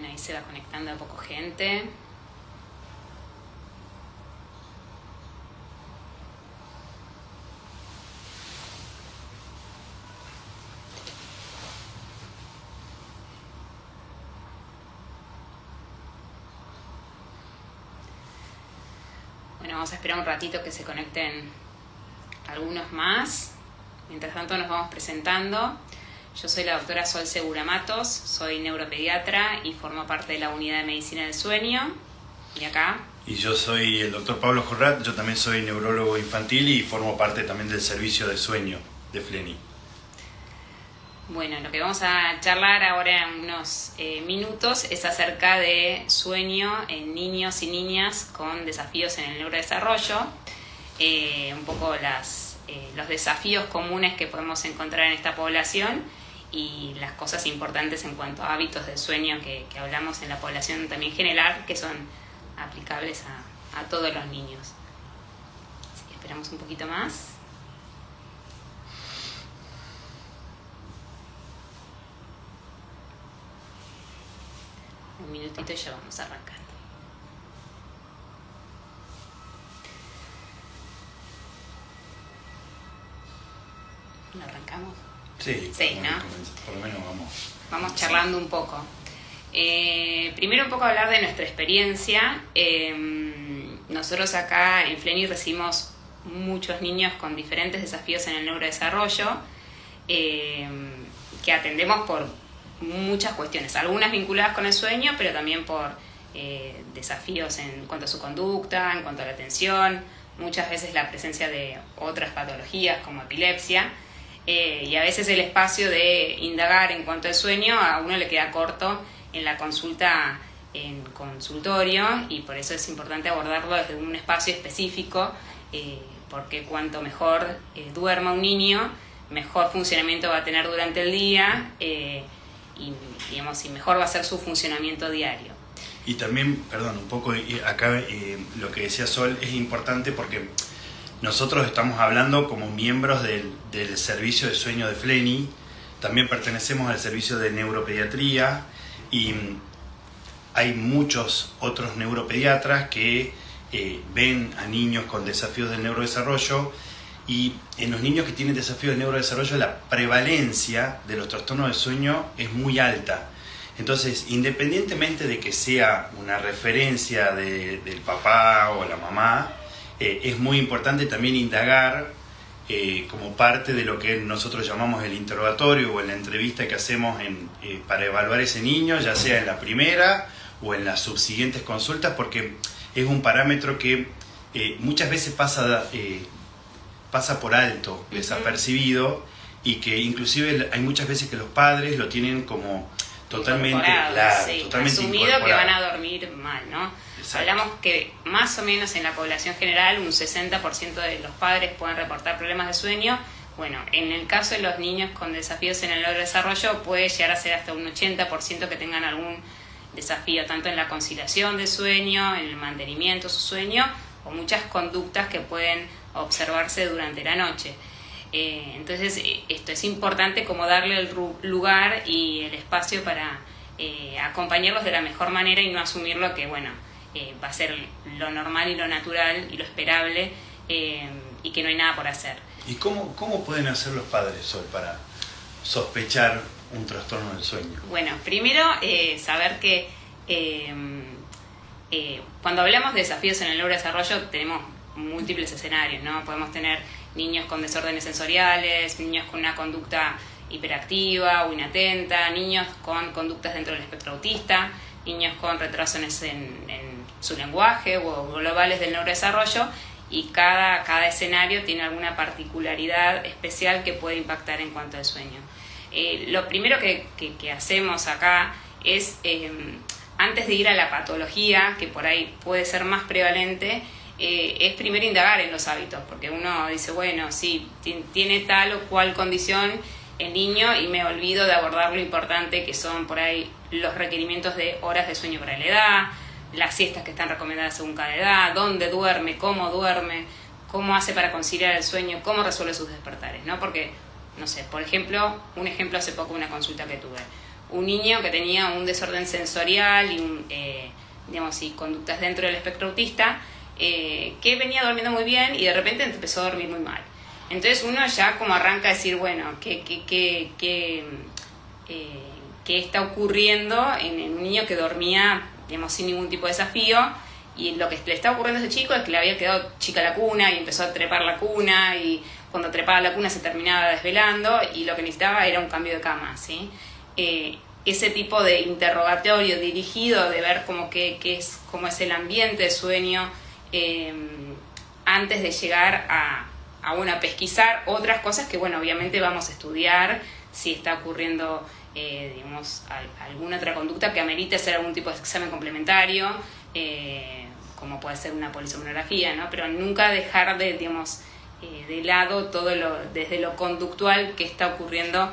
Bueno, ahí se va conectando a poco gente. Bueno, vamos a esperar un ratito que se conecten algunos más. Mientras tanto nos vamos presentando. Yo soy la doctora Sol Segura Matos, soy neuropediatra y formo parte de la unidad de medicina del sueño. Y acá. Y yo soy el doctor Pablo Jorrat, yo también soy neurólogo infantil y formo parte también del servicio de sueño de FLENI. Bueno, lo que vamos a charlar ahora en unos minutos es acerca de sueño en niños y niñas con desafíos en el neurodesarrollo. Un poco los desafíos comunes que podemos encontrar en esta población y las cosas importantes en cuanto a hábitos de sueño que hablamos en la población también general, que son aplicables a todos los niños. Así que esperamos un poquito más. Un minutito y ya vamos arrancando. ¿Lo arrancamos? Sí, ¿no? Por lo menos Vamos charlando un poco. Primero un poco hablar de nuestra experiencia. Nosotros acá en FLENI recibimos muchos niños con diferentes desafíos en el neurodesarrollo que atendemos por muchas cuestiones, algunas vinculadas con el sueño, pero también por desafíos en cuanto a su conducta, en cuanto a la atención, muchas veces la presencia de otras patologías como epilepsia. Y a veces el espacio de indagar en cuanto al sueño a uno le queda corto en la consulta en consultorio, y por eso es importante abordarlo desde un espacio específico, porque cuanto mejor duerma un niño, mejor funcionamiento va a tener durante el día y mejor va a ser su funcionamiento diario. Y también, un poco acá lo que decía Sol es importante porque nosotros estamos hablando como miembros del servicio de sueño de FLENI, también pertenecemos al servicio de neuropediatría y hay muchos otros neuropediatras que ven a niños con desafíos del neurodesarrollo, y en los niños que tienen desafíos del neurodesarrollo la prevalencia de los trastornos de sueño es muy alta. Entonces, independientemente de que sea una referencia del papá o la mamá, es muy importante también indagar como parte de lo que nosotros llamamos el interrogatorio o en la entrevista que hacemos para evaluar ese niño, ya sea en la primera o en las subsiguientes consultas, porque es un parámetro que muchas veces pasa por alto, desapercibido, y que inclusive hay muchas veces que los padres lo tienen como totalmente asumido que van a dormir mal, ¿no? Exacto. Hablamos que más o menos en la población general un 60% de los padres pueden reportar problemas de sueño. Bueno, en el caso de los niños con desafíos en el neurodesarrollo puede llegar a ser hasta un 80% que tengan algún desafío, tanto en la conciliación de sueño, en el mantenimiento de su sueño, o muchas conductas que pueden observarse durante la noche. Entonces esto es importante, como darle el lugar y el espacio para acompañarlos de la mejor manera y no asumir lo que va a ser lo normal y lo natural y lo esperable, y que no hay nada por hacer. ¿Y cómo pueden hacer los padres, Sol, para sospechar un trastorno del sueño? Bueno, primero saber que cuando hablamos de desafíos en el neurodesarrollo tenemos múltiples escenarios, ¿no? Podemos tener niños con desórdenes sensoriales, niños con una conducta hiperactiva o inatenta, niños con conductas dentro del espectro autista, niños con retrasos en su lenguaje o globales del neurodesarrollo, y cada escenario tiene alguna particularidad especial que puede impactar en cuanto al sueño. Lo primero que hacemos acá es, antes de ir a la patología, que por ahí puede ser más prevalente, es primero indagar en los hábitos, porque uno dice, bueno, sí, tiene tal o cual condición el niño, y me olvido de abordar lo importante que son por ahí los requerimientos de horas de sueño para la edad, las siestas que están recomendadas según cada edad, dónde duerme, cómo hace para conciliar el sueño, cómo resuelve sus despertares, ¿no? Porque, no sé, por ejemplo, un ejemplo hace poco, una consulta que tuve. un niño que tenía un desorden sensorial y conductas dentro del espectro autista, que venía durmiendo muy bien y de repente empezó a dormir muy mal. Entonces uno ya como arranca a decir, bueno, ¿qué está ocurriendo en un niño que dormía, sin ningún tipo de desafío? Y lo que le estaba ocurriendo a ese chico es que le había quedado chica la cuna y empezó a trepar la cuna, y cuando trepaba la cuna se terminaba desvelando y lo que necesitaba era un cambio de cama, ¿sí? Ese tipo de interrogatorio dirigido de ver cómo es el ambiente de sueño, antes de llegar a pesquisar otras cosas que, bueno, obviamente vamos a estudiar si está ocurriendo, alguna otra conducta que amerite hacer algún tipo de examen complementario, como puede ser una polisomnografía, ¿no? Pero nunca dejar de lado todo desde lo conductual que está ocurriendo,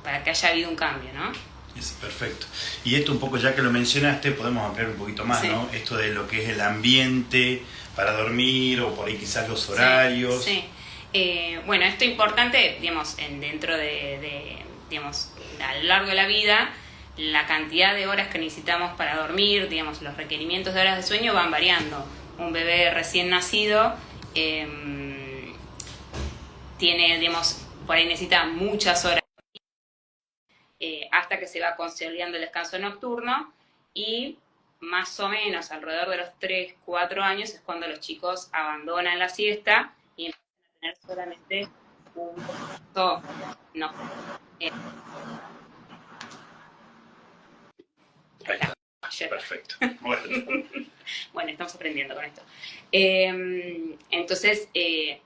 para que haya habido un cambio, ¿no? Es perfecto. Y esto un poco, ya que lo mencionaste, podemos ampliar un poquito más, sí, ¿no? Esto de lo que es el ambiente para dormir, o por ahí quizás los horarios. Sí, sí. Bueno, esto es importante, dentro a lo largo de la vida, la cantidad de horas que necesitamos para dormir, los requerimientos de horas de sueño van variando. Un bebé recién nacido tiene, por ahí necesita muchas horas, hasta que se va consolidando el descanso nocturno, y más o menos alrededor de los 3, 4 años es cuando los chicos abandonan la siesta y empiezan a tener solamente un descanso nocturno. Perfecto. Bueno, estamos aprendiendo con esto. Entonces,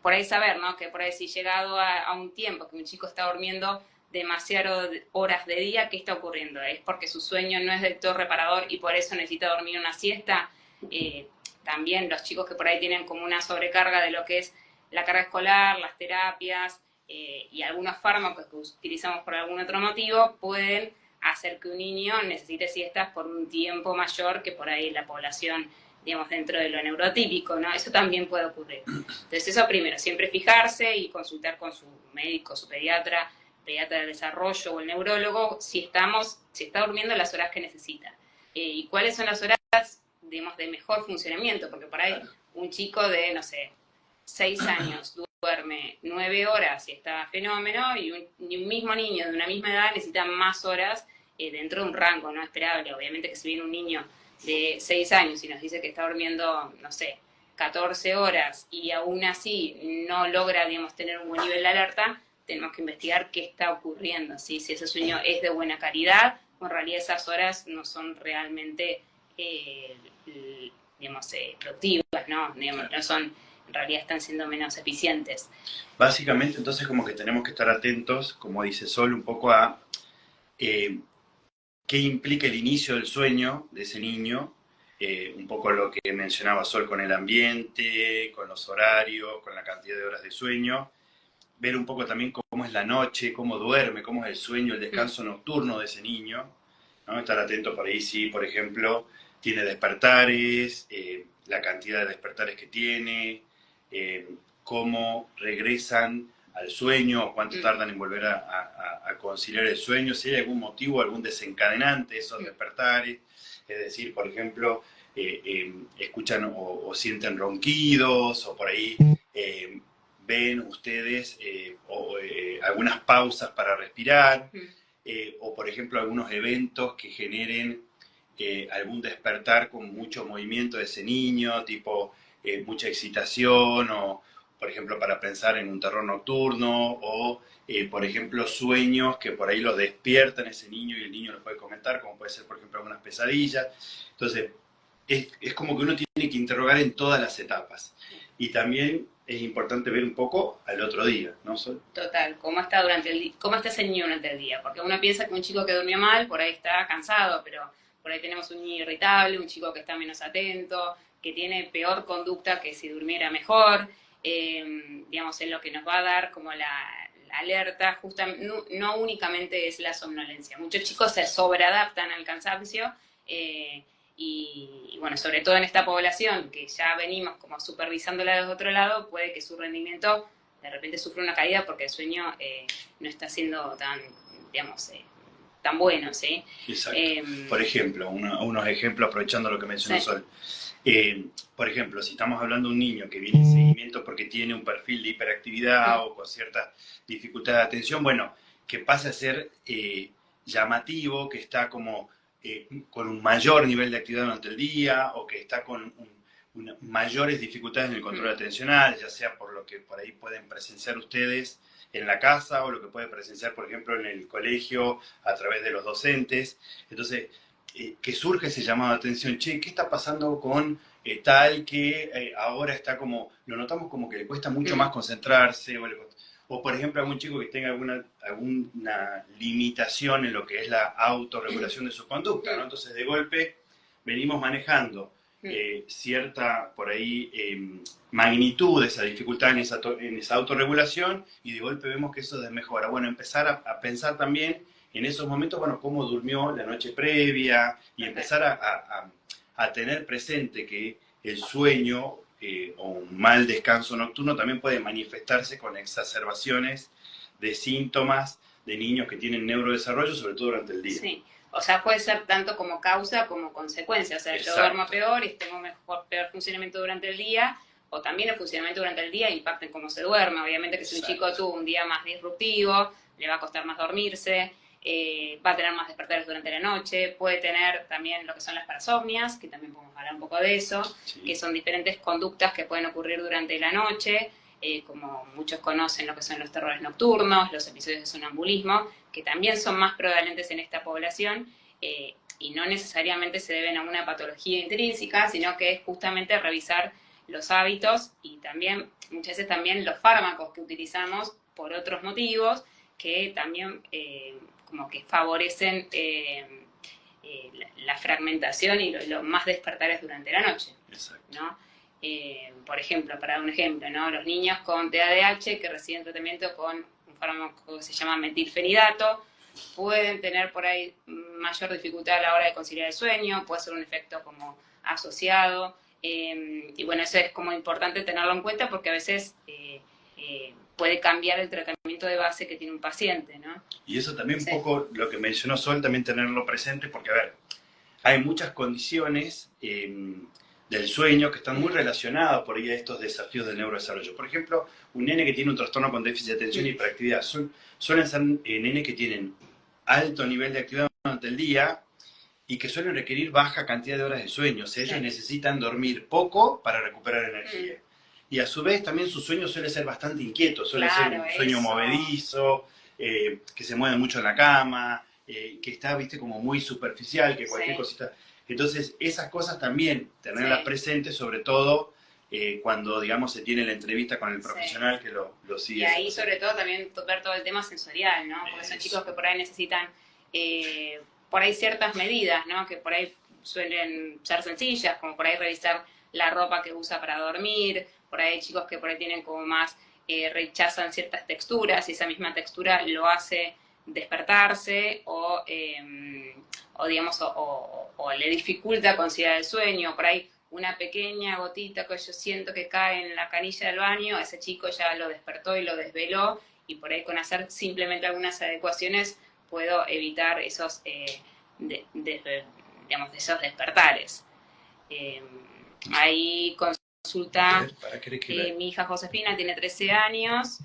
por ahí saber, ¿no? Que por ahí si llegado a un tiempo que un chico está durmiendo demasiadas horas de día, ¿qué está ocurriendo? ¿Es porque su sueño no es del todo reparador y por eso necesita dormir una siesta? También los chicos que por ahí tienen como una sobrecarga de lo que es la carga escolar, las terapias, y algunos fármacos que utilizamos por algún otro motivo, pueden hacer que un niño necesite siestas por un tiempo mayor que por ahí la población, dentro de lo neurotípico, ¿no? Eso también puede ocurrir. Entonces eso primero, siempre fijarse y consultar con su médico, su pediatra del desarrollo o el neurólogo, si está durmiendo las horas que necesita. Y cuáles son las horas, de mejor funcionamiento, porque por ahí un chico de, 6 años duerme 9 horas y está fenómeno, y un mismo niño de una misma edad necesita más horas, dentro de un rango no esperable. Obviamente que si viene un niño de 6 años y nos dice que está durmiendo, 14 horas y aún así no logra, tener un buen nivel de alerta, tenemos que investigar qué está ocurriendo, ¿sí? Si ese sueño es de buena calidad o en realidad esas horas no son realmente, productivas, ¿no? No son, en realidad están siendo menos eficientes. Básicamente, entonces, como que tenemos que estar atentos, como dice Sol, un poco a qué implica el inicio del sueño de ese niño, un poco lo que mencionaba Sol con el ambiente, con los horarios, con la cantidad de horas de sueño, ver un poco también cómo es la noche, cómo duerme, cómo es el sueño, el descanso nocturno de ese niño, ¿no? Estar atento por ahí si, por ejemplo, tiene despertares, la cantidad de despertares que tiene, cómo regresan al sueño, o cuánto tardan en volver a conciliar el sueño, si hay algún motivo, algún desencadenante de esos despertares. Es decir, por ejemplo, escuchan o sienten ronquidos, o por ahí ven ustedes algunas pausas para respirar, o por ejemplo algunos eventos que generen algún despertar con mucho movimiento de ese niño, tipo mucha excitación, o por ejemplo para pensar en un terror nocturno, o por ejemplo sueños que por ahí lo despiertan ese niño y el niño lo puede comentar, como puede ser por ejemplo algunas pesadillas. Entonces es como que uno tiene que interrogar en todas las etapas, y también es importante ver un poco al otro día, ¿no, Sol? Total, ¿cómo está cómo está ese niño durante el día? Porque uno piensa que un chico que durmió mal por ahí está cansado, pero por ahí tenemos un niño irritable, un chico que está menos atento, que tiene peor conducta que si durmiera mejor, en lo que nos va a dar como la alerta, justamente, no únicamente es la somnolencia. Muchos chicos se sobreadaptan al cansancio, y bueno, sobre todo en esta población que ya venimos como supervisándola desde otro lado, puede que su rendimiento de repente sufra una caída porque el sueño no está siendo tan tan bueno, ¿sí? Exacto. Por ejemplo, unos ejemplos aprovechando lo que mencionó Sí. Sol. Por ejemplo, si estamos hablando de un niño que viene en seguimiento porque tiene un perfil de hiperactividad o con cierta dificultad de atención, bueno, que pase a ser llamativo, que está como con un mayor nivel de actividad durante el día o que está con mayores dificultades en el control atencional, ya sea por lo que por ahí pueden presenciar ustedes en la casa o lo que pueden presenciar, por ejemplo, en el colegio a través de los docentes. Entonces, que surge ese llamado de atención, che, ¿qué está pasando con tal que ahora está como, lo notamos como que le cuesta mucho más concentrarse, o por ejemplo algún chico que tenga alguna limitación en lo que es la autorregulación de su conducta, ¿no? Entonces de golpe venimos manejando cierta, por ahí, magnitud de esa dificultad en esa autorregulación y de golpe vemos que eso desmejora. Bueno, empezar a pensar también en esos momentos, bueno, cómo durmió la noche previa y empezar a tener presente que el sueño o un mal descanso nocturno también puede manifestarse con exacerbaciones de síntomas de niños que tienen neurodesarrollo, sobre todo durante el día. Sí. O sea, puede ser tanto como causa como consecuencia. O sea, Exacto. Yo duermo peor y tengo peor funcionamiento durante el día, o también el funcionamiento durante el día impacta en cómo se duerme. Obviamente que si un chico tuvo un día más disruptivo, le va a costar más dormirse, va a tener más despertares durante la noche, puede tener también lo que son las parasomnias, que también podemos hablar un poco de eso, que son diferentes conductas que pueden ocurrir durante la noche, como muchos conocen lo que son los terrores nocturnos, los episodios de sonambulismo, que también son más prevalentes en esta población y no necesariamente se deben a una patología intrínseca, sino que es justamente revisar los hábitos y también, muchas veces también los fármacos que utilizamos por otros motivos que también como que favorecen la fragmentación y los más despertares durante la noche. Exacto. ¿No? Por ejemplo, para dar un ejemplo, ¿no? Los niños con TDAH que reciben tratamiento con un fármaco que se llama metilfenidato pueden tener por ahí mayor dificultad a la hora de conciliar el sueño, puede ser un efecto como asociado, y bueno, eso es como importante tenerlo en cuenta porque a veces puede cambiar el tratamiento de base que tiene un paciente, ¿no? Y eso también un poco lo que mencionó Sol, también tenerlo presente, porque a ver, hay muchas condiciones del sueño que están muy relacionadas por ahí a estos desafíos del neurodesarrollo. Por ejemplo, un nene que tiene un trastorno con déficit de atención y hiperactividad, suelen ser nenes que tienen alto nivel de actividad durante el día y que suelen requerir baja cantidad de horas de sueño. O sea, ellos necesitan dormir poco para recuperar energía. Y a su vez también su sueño suele ser bastante inquieto, suele ser un sueño movedizo, que se mueve mucho en la cama, que está, viste, como muy superficial, que cualquier cosita. Entonces, esas cosas también, tenerlas presentes, sobre todo cuando, digamos, se tiene la entrevista con el profesional que lo sigue. Y ahí, sobre todo, también ver todo el tema sensorial, ¿no? Porque son chicos que por ahí necesitan, por ahí ciertas medidas, ¿no? Que por ahí suelen ser sencillas, como por ahí revisar la ropa que usa para dormir. Por ahí hay chicos que por ahí tienen como más, rechazan ciertas texturas y esa misma textura lo hace despertarse o digamos, o le dificulta conciliar el sueño. Por ahí una pequeña gotita que yo siento que cae en la canilla del baño, ese chico ya lo despertó y lo desveló, y por ahí con hacer simplemente algunas adecuaciones puedo evitar esos, digamos, esos despertares. Ahí consulta mi hija Josefina, tiene 13 años,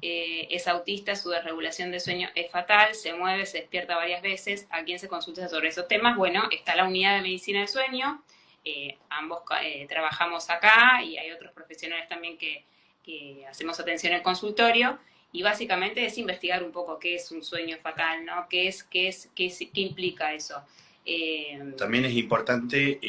es autista, su desregulación de sueño es fatal, se mueve, se despierta varias veces. ¿A quién se consulta sobre esos temas? Bueno, está la unidad de medicina del sueño, ambos trabajamos acá y hay otros profesionales también que hacemos atención en consultorio, y básicamente es investigar un poco qué es un sueño fatal, ¿no? ¿Qué implica eso? También es importante,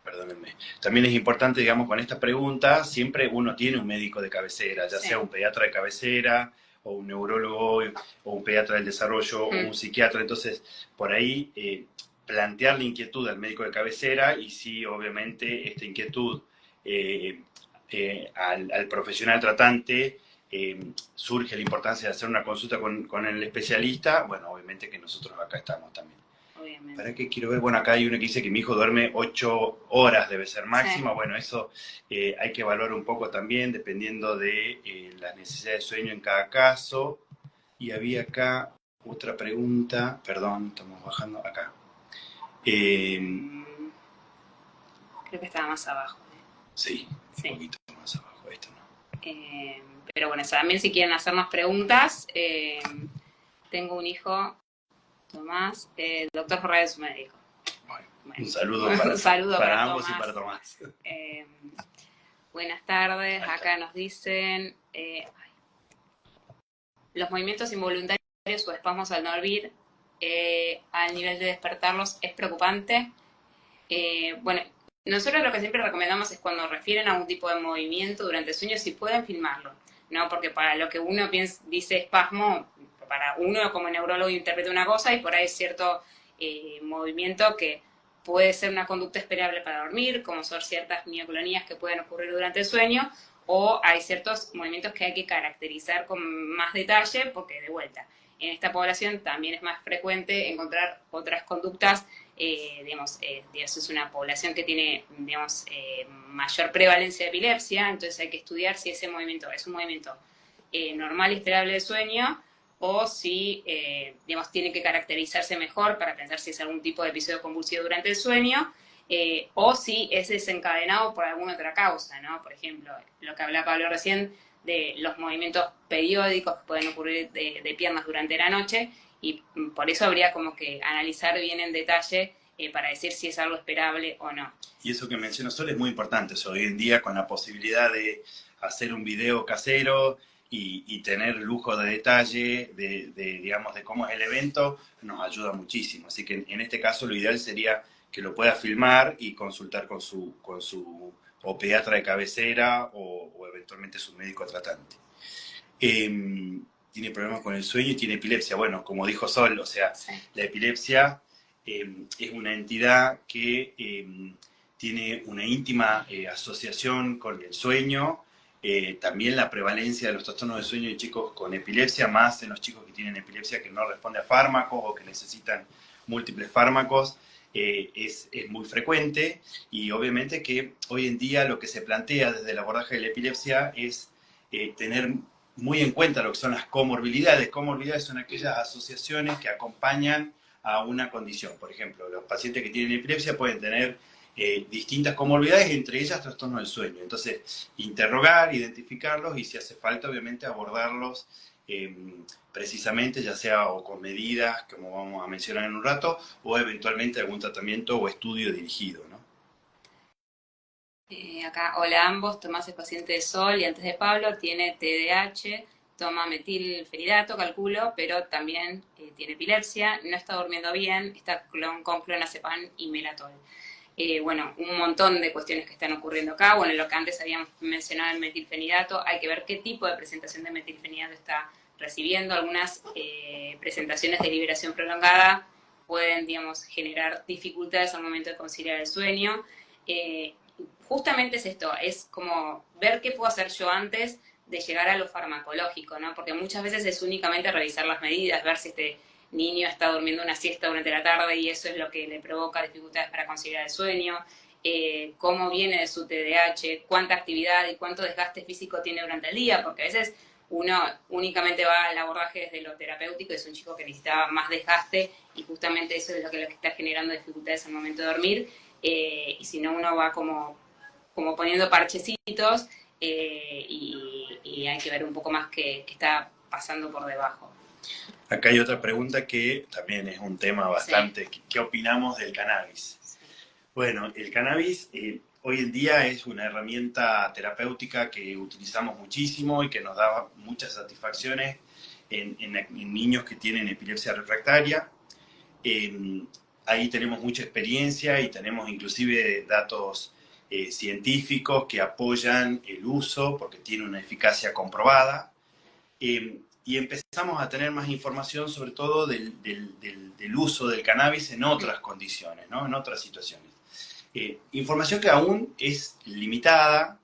perdónenme, también es importante, digamos, con esta pregunta, siempre uno tiene un médico de cabecera, ya sea un pediatra de cabecera, o un neurólogo, o un pediatra del desarrollo, o un psiquiatra. Entonces, por ahí, plantear la inquietud al médico de cabecera, y sí, obviamente, esta inquietud al profesional tratante, surge la importancia de hacer una consulta con el especialista. Bueno, obviamente que nosotros acá estamos también. Obviamente. ¿Para qué quiero ver? Bueno, acá hay uno que dice que mi hijo duerme 8 horas, debe ser máxima. Bueno, eso hay que evaluar un poco también, dependiendo de las necesidades de sueño en cada caso. Y había acá otra pregunta, perdón, estamos bajando acá. Creo que estaba más abajo. Sí, Sí. un poquito más abajo, esto no. Pero bueno, también si quieren hacernos preguntas, tengo un hijo, Tomás, doctor Jorge me dijo. Bueno, un saludo para ambos Tomás. Y para Tomás. Buenas tardes, acá nos dicen, los movimientos involuntarios o espasmos al dormir, al nivel de despertarlos, es preocupante. Bueno, nosotros lo que siempre recomendamos es cuando refieren a un tipo de movimiento durante el sueño, si pueden filmarlo, ¿no? Porque para lo que uno dice espasmo, para uno como neurólogo interpreta una cosa y por ahí es cierto movimiento que puede ser una conducta esperable para dormir, como son ciertas mioclonías que pueden ocurrir durante el sueño, o hay ciertos movimientos que hay que caracterizar con más detalle porque, de vuelta, en esta población también es más frecuente encontrar otras conductas, digamos, es una población que tiene, digamos, mayor prevalencia de epilepsia, entonces hay que estudiar si ese movimiento es un movimiento normal y esperable de sueño, o si, digamos, tiene que caracterizarse mejor para pensar si es algún tipo de episodio convulsivo durante el sueño, o si es desencadenado por alguna otra causa, ¿no? Por ejemplo, lo que hablaba Pablo recién de los movimientos periódicos que pueden ocurrir de piernas durante la noche, y por eso habría como que analizar bien en detalle para decir si es algo esperable o no. Y eso que mencionó Sol es muy importante, hoy en día con la posibilidad de hacer un video casero y tener lujo de detalle digamos, de cómo es el evento, nos ayuda muchísimo. Así que en este caso lo ideal sería que lo pueda filmar y consultar con su o pediatra de cabecera o eventualmente su médico tratante. Tiene problemas con el sueño y tiene epilepsia. Bueno, como dijo Sol, o sea, sí. La epilepsia es una entidad que tiene una íntima asociación con el sueño. También la prevalencia de los trastornos de sueño en chicos con epilepsia, más en los chicos que tienen epilepsia que no responden a fármacos o que necesitan múltiples fármacos, es muy frecuente. Y obviamente que hoy en día lo que se plantea desde el abordaje de la epilepsia es tener muy en cuenta lo que son las comorbilidades. Comorbilidades son aquellas asociaciones que acompañan a una condición. Por ejemplo, los pacientes que tienen epilepsia pueden tener distintas comorbilidades, entre ellas trastornos del sueño. Entonces, interrogar, identificarlos y si hace falta, obviamente, abordarlos precisamente, ya sea o con medidas, como vamos a mencionar en un rato, o eventualmente algún tratamiento o estudio dirigido, ¿no? Acá, hola a ambos, Tomás es paciente de Sol y antes de Pablo tiene TDAH, toma metilfenidato, calculo, pero también tiene epilepsia, no está durmiendo bien, está con clonazepam y melatol. Bueno, un montón de cuestiones que están ocurriendo acá. Bueno, lo que antes habíamos mencionado el metilfenidato, hay que ver qué tipo de presentación de metilfenidato está recibiendo. Algunas presentaciones de liberación prolongada pueden, digamos, generar dificultades al momento de conciliar el sueño. Justamente es esto, es como ver qué puedo hacer yo antes de llegar a lo farmacológico, ¿no? Porque muchas veces es únicamente revisar las medidas, ver si este niño está durmiendo una siesta durante la tarde y eso es lo que le provoca dificultades para conciliar el sueño, cómo viene de su TDAH, cuánta actividad y cuánto desgaste físico tiene durante el día, porque a veces uno únicamente va al abordaje desde lo terapéutico, es un chico que necesitaba más desgaste y justamente eso es lo que está generando dificultades al momento de dormir, y si no uno va como poniendo parchecitos y hay que ver un poco más qué está pasando por debajo. Acá hay otra pregunta que también es un tema bastante... Sí. ¿Qué opinamos del cannabis? Sí. Bueno, el cannabis hoy en día es una herramienta terapéutica que utilizamos muchísimo y que nos da muchas satisfacciones en niños que tienen epilepsia refractaria. Ahí tenemos mucha experiencia y tenemos inclusive datos científicos que apoyan el uso porque tiene una eficacia comprobada. Y empezamos a tener más información sobre todo del uso del cannabis en otras condiciones, ¿no? En otras situaciones. Información que aún es limitada,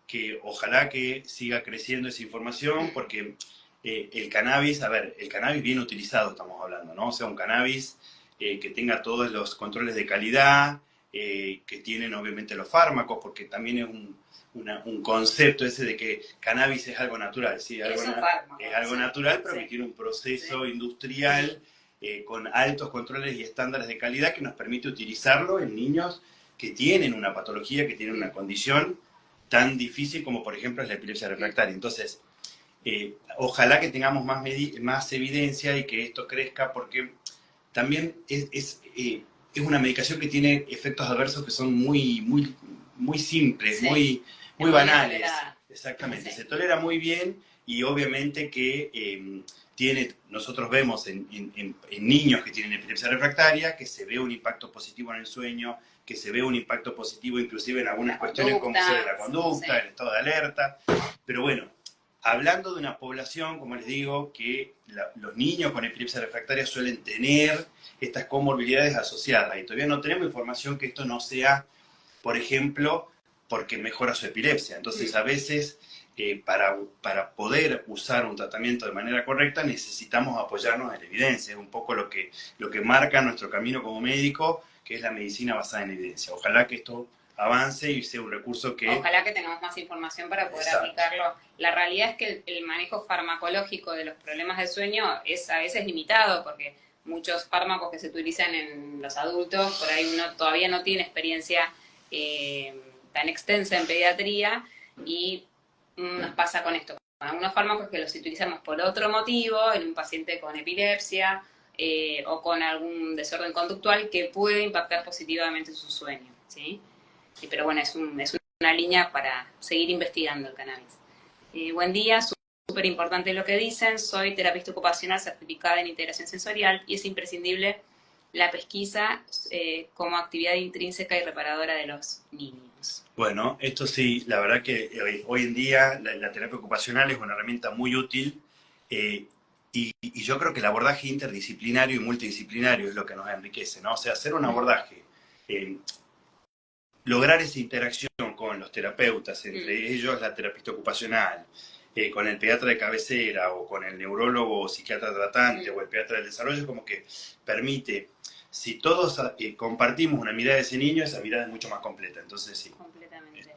que ojalá que siga creciendo esa información, porque el cannabis, el cannabis bien utilizado estamos hablando, ¿no? O sea, un cannabis que tenga todos los controles de calidad, que tienen obviamente los fármacos, porque también es un concepto ese de que cannabis es algo natural, ¿sí? Es un fármaco, es algo natural, pero que tiene un proceso industrial con altos controles y estándares de calidad que nos permite utilizarlo en niños que tienen una patología, que tienen una condición tan difícil como por ejemplo es la epilepsia refractaria. Entonces, ojalá que tengamos más evidencia y que esto crezca, porque también es una medicación que tiene efectos adversos que son muy simples, muy banales. Exactamente, se tolera muy bien y obviamente que nosotros vemos en niños que tienen epilepsia refractaria que se ve un impacto positivo en el sueño, que se ve un impacto positivo inclusive en algunas cuestiones como ser la conducta, el estado de alerta, pero bueno, hablando de una población, como les digo, que los niños con epilepsia refractaria suelen tener estas comorbilidades asociadas y todavía no tenemos información que esto no sea, por ejemplo, porque mejora su epilepsia. Entonces, a veces, para poder usar un tratamiento de manera correcta, necesitamos apoyarnos en la evidencia. Es un poco lo que marca nuestro camino como médico, que es la medicina basada en evidencia. Ojalá que esto avance y sea un recurso que... Ojalá que tengamos más información para poder aplicarlo. La realidad es que el manejo farmacológico de los problemas de sueño es a veces limitado, porque muchos fármacos que se utilizan en los adultos, por ahí uno todavía no tiene experiencia tan extensa en pediatría, y nos pasa con esto. Algunos fármacos que los utilizamos por otro motivo, en un paciente con epilepsia o con algún desorden conductual que puede impactar positivamente su sueño, ¿sí? Pero bueno, es una línea para seguir investigando el cannabis. Buen día, súper importante lo que dicen. Soy terapista ocupacional certificada en integración sensorial y es imprescindible la pesquisa como actividad intrínseca y reparadora de los niños. Bueno, esto sí, la verdad que hoy en día la terapia ocupacional es una herramienta muy útil y yo creo que el abordaje interdisciplinario y multidisciplinario es lo que nos enriquece, ¿no? O sea, hacer un abordaje, lograr esa interacción con los terapeutas, entre ellos la terapista ocupacional, con el pediatra de cabecera o con el neurólogo o psiquiatra tratante o el pediatra del desarrollo, como que permite, si todos compartimos una mirada de ese niño, esa mirada es mucho más completa. Entonces sí. Completamente.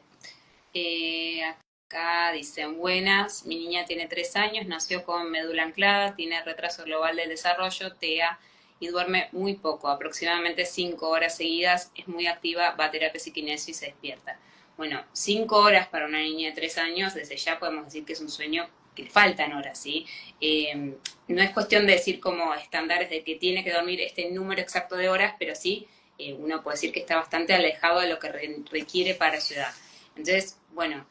Acá dicen, buenas, mi niña tiene 3 años, nació con médula anclada, tiene retraso global del desarrollo, TEA, y duerme muy poco, aproximadamente 5 horas seguidas, es muy activa, va a terapia psiquinesio y se despierta. Bueno, 5 horas para una niña de 3 años, desde ya podemos decir que es un sueño que le faltan horas, ¿sí? No es cuestión de decir como estándares de que tiene que dormir este número exacto de horas, pero sí uno puede decir que está bastante alejado de lo que requiere para su edad. Entonces, bueno,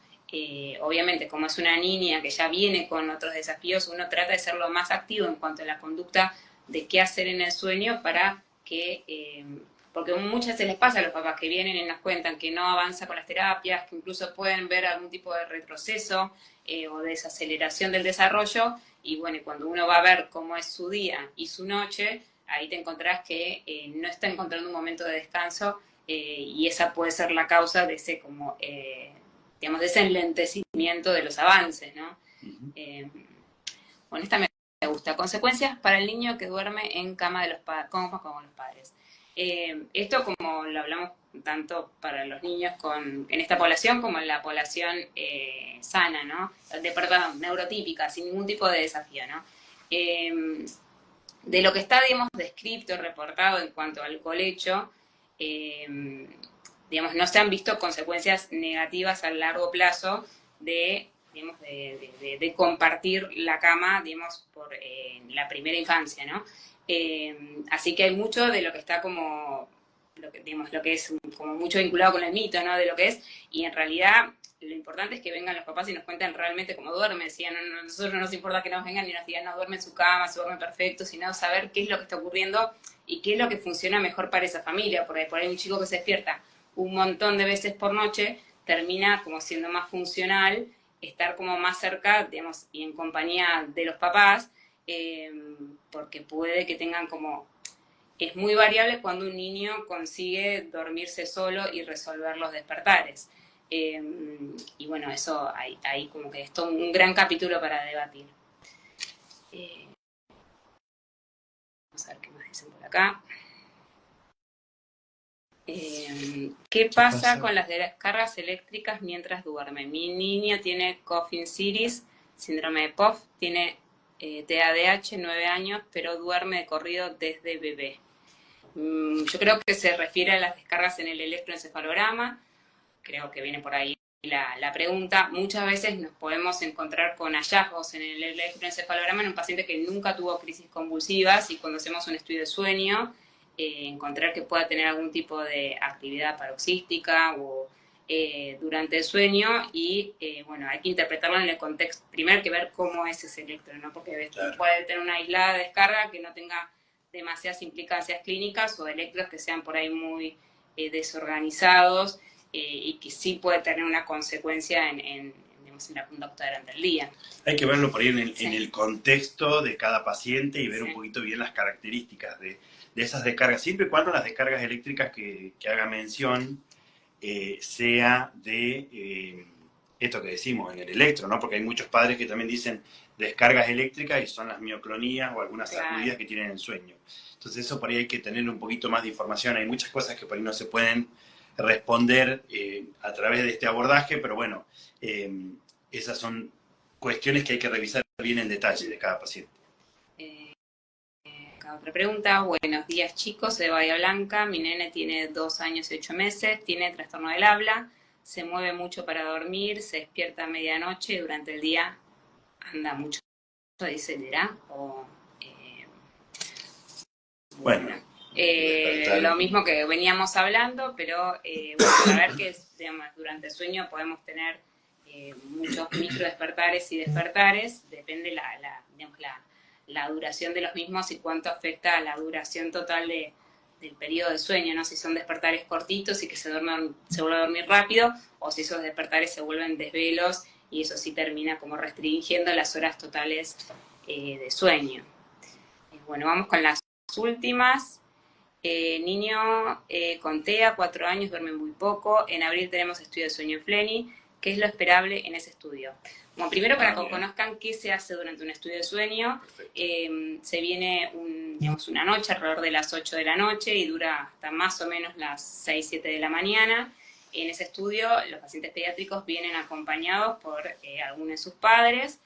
obviamente como es una niña que ya viene con otros desafíos, uno trata de ser lo más activo en cuanto a la conducta de qué hacer en el sueño para que, porque muchas veces les pasa a los papás que vienen y nos cuentan que no avanza con las terapias, que incluso pueden ver algún tipo de retroceso o desaceleración del desarrollo, y bueno, cuando uno va a ver cómo es su día y su noche, ahí te encontrás que no está encontrando un momento de descanso y esa puede ser la causa de ese como, digamos, de ese enlentecimiento de los avances, ¿no? Bueno, esta me gusta. Consecuencias para el niño que duerme en cama de los con los padres. Esto, como lo hablamos tanto para los niños en esta población como en la población sana, ¿no? Perdón, neurotípica, sin ningún tipo de desafío, ¿no? De lo que está, digamos, descrito, reportado en cuanto al colecho, digamos, no se han visto consecuencias negativas a largo plazo de, digamos, de compartir la cama, digamos, por la primera infancia, ¿no? Así que hay mucho de lo que está como, digamos, lo que es como mucho vinculado con el mito, ¿no? De lo que es, y en realidad lo importante es que vengan los papás y nos cuenten realmente cómo duermen. ¿Sí? A nosotros no nos importa que nos vengan y nos digan, no, duerme en su cama, se duerme perfecto, sino saber qué es lo que está ocurriendo y qué es lo que funciona mejor para esa familia. Porque por ahí un chico que se despierta un montón de veces por noche termina como siendo más funcional estar como más cerca, digamos, y en compañía de los papás, porque puede que tengan como... Es muy variable cuando un niño consigue dormirse solo y resolver los despertares. Y bueno, eso ahí como que es todo un gran capítulo para debatir. Vamos a ver qué más dicen por acá. ¿Qué pasa con las descargas eléctricas mientras duerme? Mi niño tiene Coffin Siris, síndrome de POF, tiene TDAH, 9 años, pero duerme de corrido desde bebé. Yo creo que se refiere a las descargas en el electroencefalograma, creo que viene por ahí la pregunta. Muchas veces nos podemos encontrar con hallazgos en el electroencefalograma en un paciente que nunca tuvo crisis convulsivas, y cuando hacemos un estudio de sueño, encontrar que pueda tener algún tipo de actividad paroxística o durante el sueño, y bueno, hay que interpretarlo en el contexto. Primero hay que ver cómo es ese electro, ¿no? Porque claro, puede tener una aislada descarga que no tenga demasiadas implicancias clínicas, o electros que sean por ahí muy desorganizados, y que sí puede tener una consecuencia en la conducta durante el día. Hay que verlo por ahí en el contexto de cada paciente y ver un poquito bien las características de esas descargas, siempre y cuando las descargas eléctricas que haga mención sea de esto que decimos en el electro, ¿no? Porque hay muchos padres que también dicen descargas eléctricas y son las mioclonías o algunas sacudidas que tienen el sueño. Entonces eso por ahí hay que tener un poquito más de información. Hay muchas cosas que por ahí no se pueden responder a través de este abordaje, pero bueno, esas son cuestiones que hay que revisar bien en detalle de cada paciente. Otra pregunta. Buenos días, chicos, de Bahía Blanca. Mi nene tiene 2 años y 8 meses, tiene trastorno del habla, se mueve mucho para dormir, se despierta a medianoche y durante el día anda mucho. ¿Dice será? O, bueno. Lo mismo que veníamos hablando, pero bueno, saber que digamos, durante el sueño podemos tener muchos micro despertares y despertares, depende la duración de los mismos y cuánto afecta a la duración total del periodo de sueño, ¿no? Si son despertares cortitos y que se vuelve a dormir rápido, o si esos despertares se vuelven desvelos y eso sí termina como restringiendo las horas totales de sueño. Bueno, vamos con las últimas. Niño con TEA, 4 años, duerme muy poco. En abril tenemos estudio de sueño en Flenny. ¿Qué es lo esperable en ese estudio? Bueno, primero para que conozcan qué se hace durante un estudio de sueño, se viene una noche alrededor de las 8 de la noche y dura hasta más o menos las 6, 7 de la mañana. En ese estudio los pacientes pediátricos vienen acompañados por algunos de sus padres,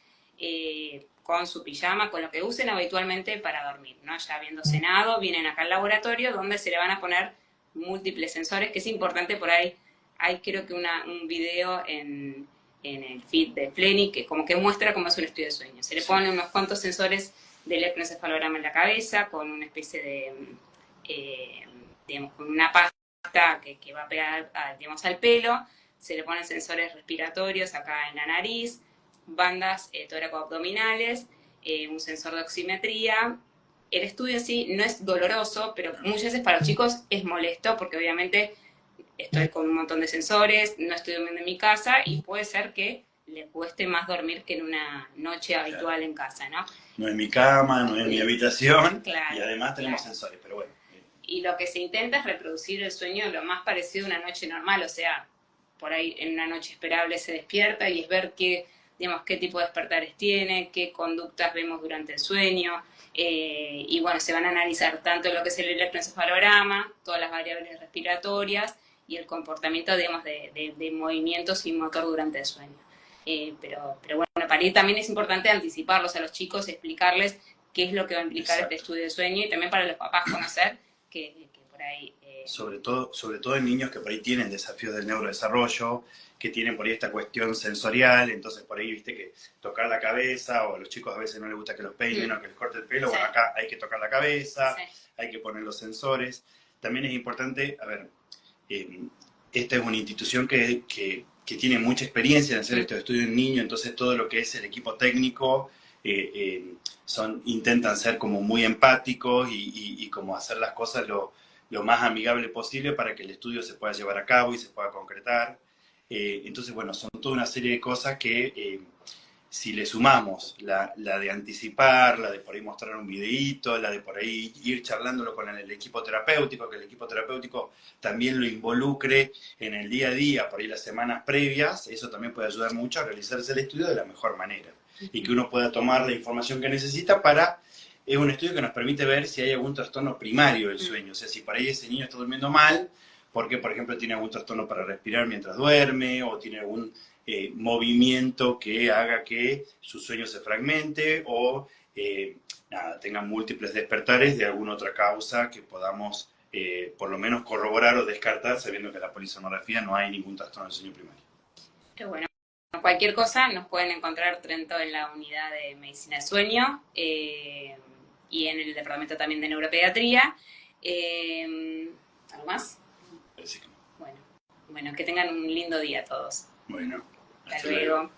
con su pijama, con lo que usen habitualmente para dormir, ¿no? Ya habiendo cenado, vienen acá al laboratorio donde se le van a poner múltiples sensores, que es importante por ahí. Hay creo que un video en el feed de Flenny que como que muestra cómo es un estudio de sueño. Se le ponen unos cuantos sensores de electroencefalograma en la cabeza, con una especie de, digamos, con una pasta que va a pegar digamos, al pelo. Se le ponen sensores respiratorios acá en la nariz, bandas tóraco-abdominales, un sensor de oximetría. El estudio en sí no es doloroso, pero muchas veces para los chicos es molesto porque obviamente estoy con un montón de sensores, no estoy durmiendo en mi casa y puede ser que le cueste más dormir que en una noche habitual en casa, ¿no? No es mi cama, no es mi habitación, claro, y además tenemos sensores, pero bueno. Y lo que se intenta es reproducir el sueño lo más parecido a una noche normal, o sea, por ahí en una noche esperable se despierta y es ver qué tipo de despertares tiene, qué conductas vemos durante el sueño, y bueno, se van a analizar tanto lo que es el electroencefalograma, todas las variables respiratorias, y el comportamiento, digamos, de movimientos y motor durante el sueño. Pero bueno, para ir también es importante anticiparlos a los chicos, explicarles qué es lo que va a implicar este estudio de sueño y también para los papás conocer que por ahí... Sobre todo en niños que por ahí tienen desafíos del neurodesarrollo, que tienen por ahí esta cuestión sensorial, entonces por ahí viste que tocar la cabeza, o a los chicos a veces no les gusta que los peinen o que les corte el pelo, bueno, acá hay que tocar la cabeza, hay que poner los sensores. También es importante, a ver, esta es una institución que tiene mucha experiencia en hacer estos estudios en niños, entonces todo lo que es el equipo técnico intentan ser como muy empáticos y como hacer las cosas lo más amigable posible para que el estudio se pueda llevar a cabo y se pueda concretar. Entonces, bueno, son toda una serie de cosas que si le sumamos la de anticipar, la de por ahí mostrar un videíto, la de por ahí ir charlándolo con el equipo terapéutico, que el equipo terapéutico también lo involucre en el día a día, por ahí las semanas previas, eso también puede ayudar mucho a realizarse el estudio de la mejor manera. Y que uno pueda tomar la información que necesita es un estudio que nos permite ver si hay algún trastorno primario del sueño. O sea, si por ahí ese niño está durmiendo mal, porque, por ejemplo, tiene algún trastorno para respirar mientras duerme o tiene algún movimiento que haga que su sueño se fragmente o nada, tenga múltiples despertares de alguna otra causa que podamos por lo menos corroborar o descartar, sabiendo que en la polisomnografía no hay ningún trastorno del sueño primario. Pero bueno, cualquier cosa nos pueden encontrar tanto en la unidad de medicina del sueño y en el departamento también de neuropediatría. ¿Algo más? Parece que no. Bueno, que tengan un lindo día todos. Bueno, hasta luego.